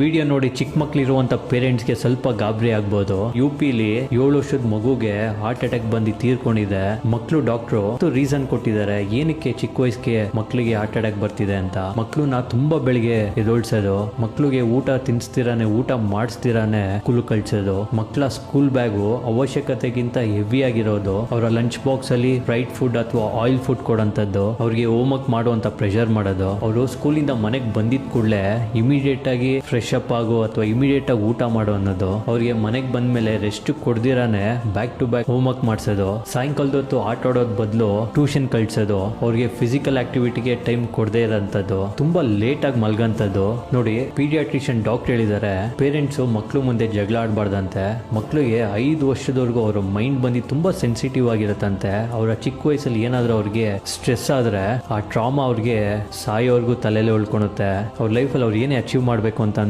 Video ನೋಡಿ ಚಿಕ್ಕ ಮಕ್ಳಿರುವಂತ ಪೇರೆಂಟ್ಸ್ಗೆ ಸ್ವಲ್ಪ ಗಾಬರಿ ಆಗ್ಬೋದು. ಯುಪಿಲಿ 7 ವರ್ಷದ ಮಗುಗೆ ಹಾರ್ಟ್ ಅಟ್ಯಾಕ್ ಬಂದು ತೀರ್ಕೊಂಡಿದೆ. ಮಕ್ಳು ಡಾಕ್ಟ್ರು ರೀಸನ್ ಕೊಟ್ಟಿದ್ದಾರೆ ಏನಕ್ಕೆ ಚಿಕ್ಕ ವಯಸ್ಸಿಗೆ ಮಕ್ಳಿಗೆ ಹಾರ್ಟ್ ಅಟ್ಯಾಕ್ ಬರ್ತಿದೆ ಅಂತ. ಮಕ್ಳನ್ನ ತುಂಬಾ ಬೆಳಿಗ್ಗೆ ಎದೊಳ್ಸೋದು, ಮಕ್ಳಿಗೆ ಊಟ ತಿನ್ಸ್ತಿರಾನೆ ಊಟ ಮಾಡಿಸ್ತಿರಾನೆ ಸ್ಕೂಲ್ ಕಳ್ಸೋದು, ಮಕ್ಳ ಸ್ಕೂಲ್ ಬ್ಯಾಗು ಅವಶ್ಯಕತೆಗಿಂತ ಹೆವಿ ಆಗಿರೋದು, ಅವರ ಲಂಚ್ ಬಾಕ್ಸ್ ಅಲ್ಲಿ ಫ್ರೈಡ್ ಫುಡ್ ಅಥವಾ ಆಯಿಲ್ ಫುಡ್ ಕೊಡೋಂಥದ್ದು, ಅವ್ರಿಗೆ ಹೋಮ್ ವರ್ಕ್ ಮಾಡುವಂತ ಪ್ರೆಷರ್ ಮಾಡೋದು, ಅವರು ಸ್ಕೂಲಿಂದ ಮನೆಗೆ ಬಂದಿದ್ ಕೂಡಲೇ ಇಮಿಡಿಯೇಟ್ ಆಗಿ ಫ್ರೆಶ್ ಅಪ್ ಆಗೋ ಅಥವಾ ಇಮಿಡಿಯೇಟ್ ಆಗಿ ಊಟ ಮಾಡೋ ಅನ್ನೋದು, ಅವ್ರಿಗೆ ಮನೆಗೆ ಬಂದ್ಮೇಲೆ ರೆಸ್ಟ್ ಕೊಡ್ದಿರಾನೆ back to back homework ಮಾಡಿಸೋದು, ಸಾಯಂಕಾಲದ ಹೊತ್ತು ಆಟ ಆಡೋದ್ ಬದಲು ಟ್ಯೂಷನ್ ಕಳ್ಸೋದು, ಅವ್ರಿಗೆ ಫಿಸಿಕಲ್ ಆಕ್ಟಿವಿಟಿಗೆ ಟೈಮ್ ಕೊಡದೇ ಇರೋಂಥದ್ದು, ತುಂಬಾ ಲೇಟ್ ಆಗಿ ಮಲ್ಗಂತದ್ದು. ನೋಡಿ, ಪೀಡಿಯಾಟ್ರಿಷಿಯನ್ ಡಾಕ್ಟರ್ ಹೇಳಿದ್ದಾರೆ ಪೇರೆಂಟ್ಸ್ ಮಕ್ಳು ಮುಂದೆ ಜಗಳ ಆಡಬಾರ್ದಂತೆ. ಮಕ್ಳಿಗೆ 5 ವರ್ಷದವರೆಗೂ ಅವರ ಮೈಂಡ್ ಬಂದು ತುಂಬಾ ಸೆನ್ಸಿಟಿವ್ ಆಗಿರತ್ತಂತೆ. ಅವರ ಚಿಕ್ಕ ವಯಸ್ಸಲ್ಲಿ ಏನಾದ್ರೂ ಅವ್ರಿಗೆ ಸ್ಟ್ರೆಸ್ ಆದ್ರೆ ಆ ಟ್ರಾಮಾ ಅವ್ರಿಗೆ ಸಾಯೋವರೆಗೂ ತಲೆಯಲ್ಲಿ ಉಳ್ಕೊಳುತ್ತೆ. ಅವ್ರ ಲೈಫಲ್ಲಿ ಅವ್ರು ಏನೇ ಅಚೀವ್ ಮಾಡಬೇಕು ಅಂತಂದ್ರೆ